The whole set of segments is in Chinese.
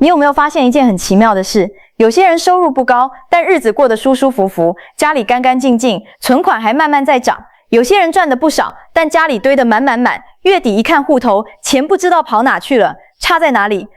你有没有发现一件很奇妙的事？有些人收入不高，但日子过得舒舒服服，家里干干净净，存款还慢慢在涨。有些人赚得不少，但家里堆得满满满，月底一看户头，钱不知道跑哪去了。差在哪里？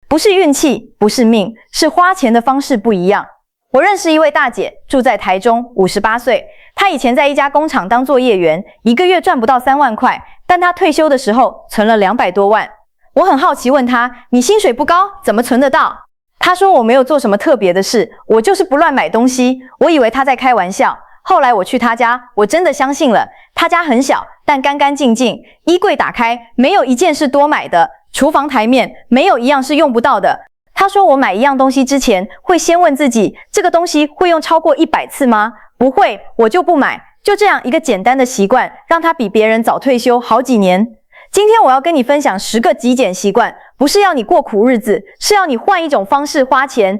不是运气，不是命，是花钱的方式不一样。我认识一位大姐，住在台中，58岁。她以前在一家工厂当作业员，一个月赚不到3万块，但她退休的时候存了200多万。我很好奇问她，你薪水不高，怎么存得到？她说我没有做什么特别的事，我就是不乱买东西。我以为她在开玩笑，后来我去她家，我真的相信了。她家很小，但干干净净，衣柜打开，没有一件是多买的，厨房台面没有一样是用不到的。她说我买一样东西之前，会先问自己，这个东西会用超过100次吗？不会，我就不买。就这样一个简单的习惯，让她比别人早退休好几年。今天我要跟你分享10个极简习惯，不是要你过苦日子，是要你换一种方式花钱。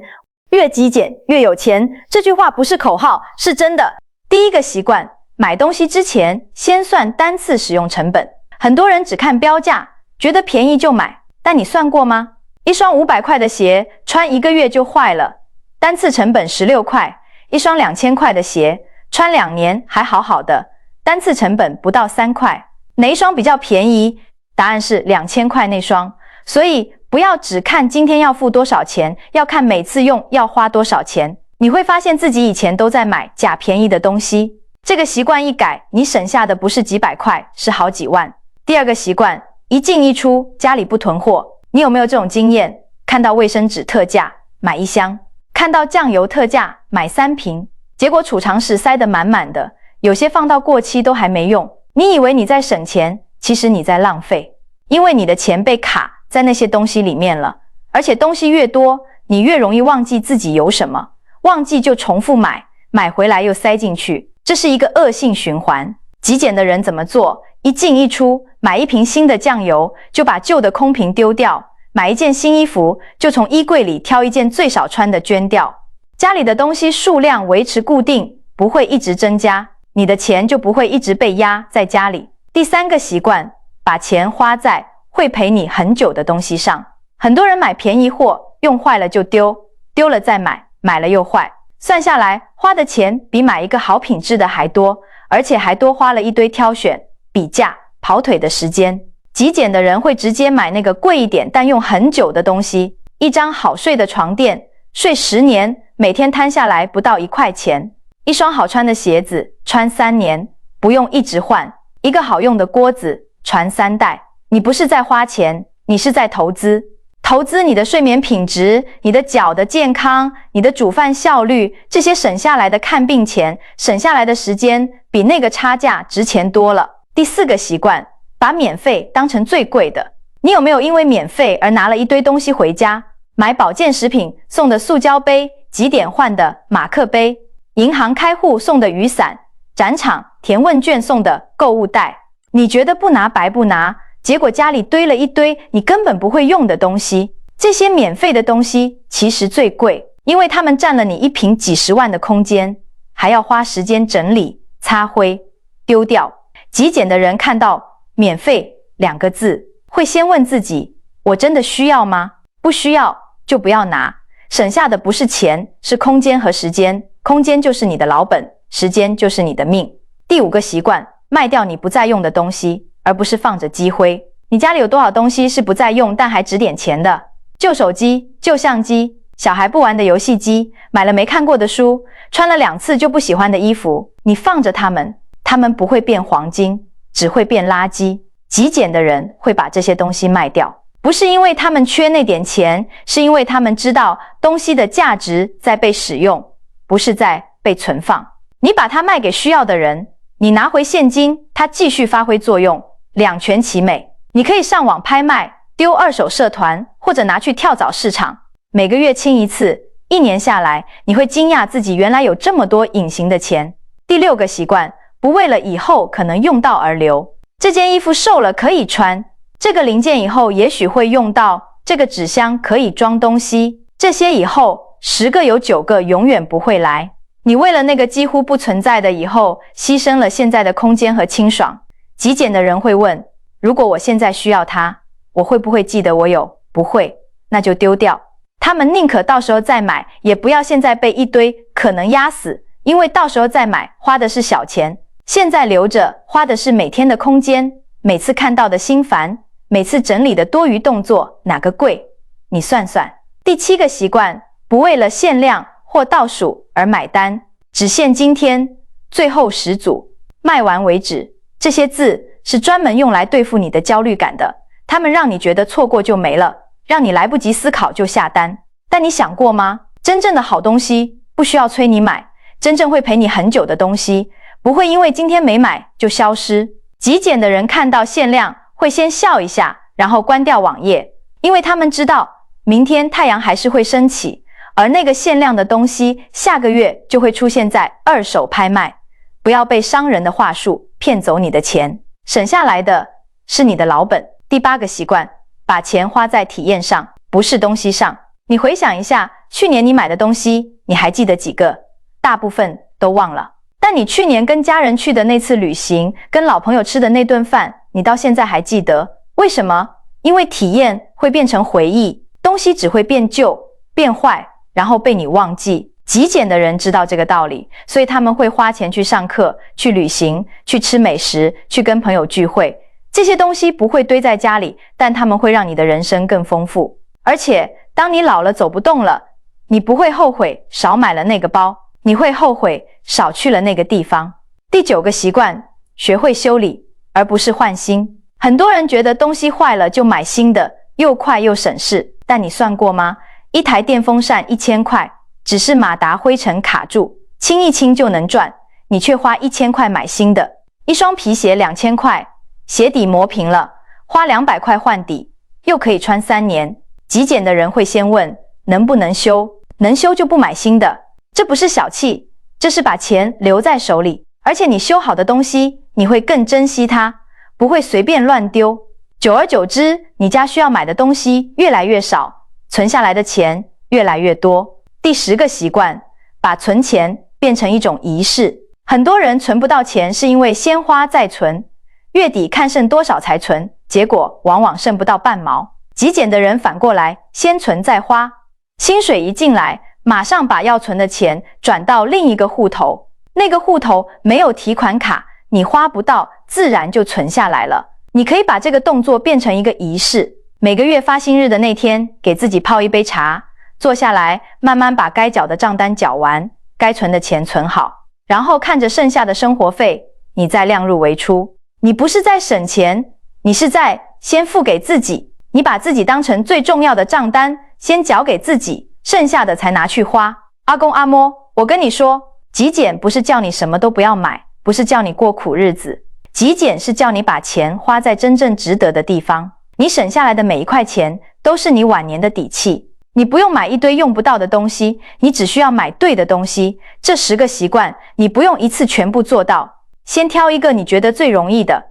越极简越有钱，这句话不是口号，是真的。第一个习惯，买东西之前先算单次使用成本。很多人只看标价，觉得便宜就买，但你算过吗？一双500块的鞋穿1个月就坏了，单次成本16块；一双2000块的鞋穿2年还好好的，单次成本不到3块。哪一双比较便宜？答案是2000块那双。所以不要只看今天要付多少钱，要看每次用要花多少钱。你会发现自己以前都在买假便宜的东西。这个习惯一改，你省下的不是几百块，是好几万。第二个习惯，一进一出，家里不囤货。你有没有这种经验？看到卫生纸特价，买1箱；看到酱油特价，买3瓶。结果储藏室塞得满满的，有些放到过期都还没用。你以为你在省钱，其实你在浪费，因为你的钱被卡在那些东西里面了。而且东西越多，你越容易忘记自己有什么，忘记就重复买，买回来又塞进去，这是一个恶性循环。极简的人怎么做？一进一出，买1瓶新的酱油，就把旧的空瓶丢掉；买一件新衣服，就从衣柜里挑一件最少穿的捐掉。家里的东西数量维持固定，不会一直增加，你的钱就不会一直被压在家里。第三个习惯，把钱花在会陪你很久的东西上。很多人买便宜货，用坏了就丢，丢了再买，买了又坏，算下来花的钱比买一个好品质的还多，而且还多花了一堆挑选、比价、跑腿的时间。极简的人会直接买那个贵一点但用很久的东西。一张好睡的床垫，睡10年，每天摊下来不到1块钱。一双好穿的鞋子，穿3年，不用一直换。一个好用的锅子，传3代。你不是在花钱，你是在投资。投资你的睡眠品质，你的脚的健康，你的煮饭效率，这些省下来的看病钱，省下来的时间，比那个差价值钱多了。第4个习惯，把免费当成最贵的。你有没有因为免费而拿了一堆东西回家？买保健食品送的塑胶杯，几点换的马克杯，银行开户送的雨伞，展场填问卷送的购物袋。你觉得不拿白不拿，结果家里堆了一堆你根本不会用的东西。这些免费的东西其实最贵，因为它们占了你一坪几十万的空间，还要花时间整理、擦灰、丢掉。极简的人看到免费2个字，会先问自己，我真的需要吗？不需要就不要拿。省下的不是钱，是空间和时间。空间就是你的老本，时间就是你的命。第5个习惯，卖掉你不再用的东西，而不是放着积灰。你家里有多少东西是不再用但还值点钱的？旧手机、旧相机，小孩不玩的游戏机，买了没看过的书，穿了2次就不喜欢的衣服，你放着它们，它们不会变黄金，只会变垃圾。极简的人会把这些东西卖掉，不是因为他们缺那点钱，是因为他们知道东西的价值在被使用，不是在被存放。你把它卖给需要的人，你拿回现金，它继续发挥作用，两全其美。你可以上网拍卖，丢二手社团，或者拿去跳蚤市场，每个月清一次，1年下来，你会惊讶自己原来有这么多隐形的钱。第6个习惯，不为了以后可能用到而留。这件衣服瘦了可以穿，这个零件以后也许会用到，这个纸箱可以装东西，这些以后10个有9个永远不会来。你为了那个几乎不存在的以后，牺牲了现在的空间和清爽。极简的人会问，如果我现在需要它，我会不会记得我有？不会，那就丢掉。他们宁可到时候再买，也不要现在被一堆可能压死，因为到时候再买花的是小钱，现在留着花的是每天的空间，每次看到的心烦，每次整理的多余动作，哪个贵？你算算。第7个习惯，不为了限量或倒数而买单，只限今天，最后10组，卖完为止。这些字是专门用来对付你的焦虑感的，它们让你觉得错过就没了，让你来不及思考就下单。但你想过吗？真正的好东西不需要催你买，真正会陪你很久的东西，不会因为今天没买就消失。极简的人看到限量会先笑一下，然后关掉网页，因为他们知道明天太阳还是会升起，而那个限量的东西下个月就会出现在二手拍卖。不要被商人的话术骗走你的钱，省下来的是你的老本。第8个习惯，把钱花在体验上，不是东西上。你回想一下，去年你买的东西，你还记得几个？大部分都忘了。但你去年跟家人去的那次旅行，跟老朋友吃的那顿饭，你到现在还记得。为什么？因为体验会变成回忆，东西只会变旧、变坏，然后被你忘记。极简的人知道这个道理，所以他们会花钱去上课、去旅行、去吃美食、去跟朋友聚会。这些东西不会堆在家里，但他们会让你的人生更丰富。而且当你老了走不动了，你不会后悔少买了那个包，你会后悔少去了那个地方。第9个习惯，学会修理，而不是换新。很多人觉得东西坏了就买新的，又快又省事。但你算过吗？一台电风扇1000块，只是马达灰尘卡住，清一清就能转，你却花1000块买新的。一双皮鞋2000块，鞋底磨平了，花200块换底，又可以穿3年。极简的人会先问能不能修，能修就不买新的。这不是小气，这是把钱留在手里，而且你修好的东西，你会更珍惜它，不会随便乱丢。久而久之，你家需要买的东西越来越少，存下来的钱越来越多。第10个习惯，把存钱变成一种仪式。很多人存不到钱，是因为先花再存，月底看剩多少才存，结果往往剩不到半毛。极简的人反过来，先存再花，薪水一进来，马上把要存的钱转到另一个户头，那个户头没有提款卡，你花不到，自然就存下来了。你可以把这个动作变成一个仪式，每个月发薪日的那天，给自己泡一杯茶，坐下来，慢慢把该缴的账单缴完，该存的钱存好，然后看着剩下的生活费，你再量入为出。你不是在省钱，你是在先付给自己。你把自己当成最重要的账单，先缴给自己，剩下的才拿去花。阿公阿嬷，我跟你说，极简不是叫你什么都不要买，不是叫你过苦日子，极简是叫你把钱花在真正值得的地方。你省下来的每一块钱，都是你晚年的底气。你不用买一堆用不到的东西，你只需要买对的东西。这10个习惯，你不用一次全部做到，先挑一个你觉得最容易的，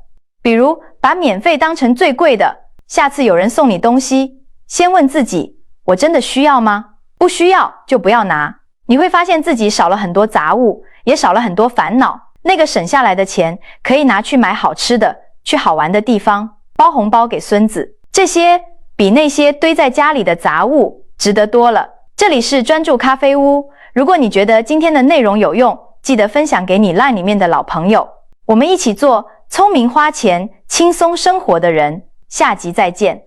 比如把免费当成最贵的。下次有人送你东西，先问自己，我真的需要吗？不需要就不要拿。你会发现自己少了很多杂物，也少了很多烦恼。那个省下来的钱，可以拿去买好吃的，去好玩的地方，包红包给孙子。这些比那些堆在家里的杂物值得多了。这里是专注咖啡屋，如果你觉得今天的内容有用，记得分享给你 LINE 里面的老朋友，我们一起做聪明花钱、轻松生活的人。下集再见。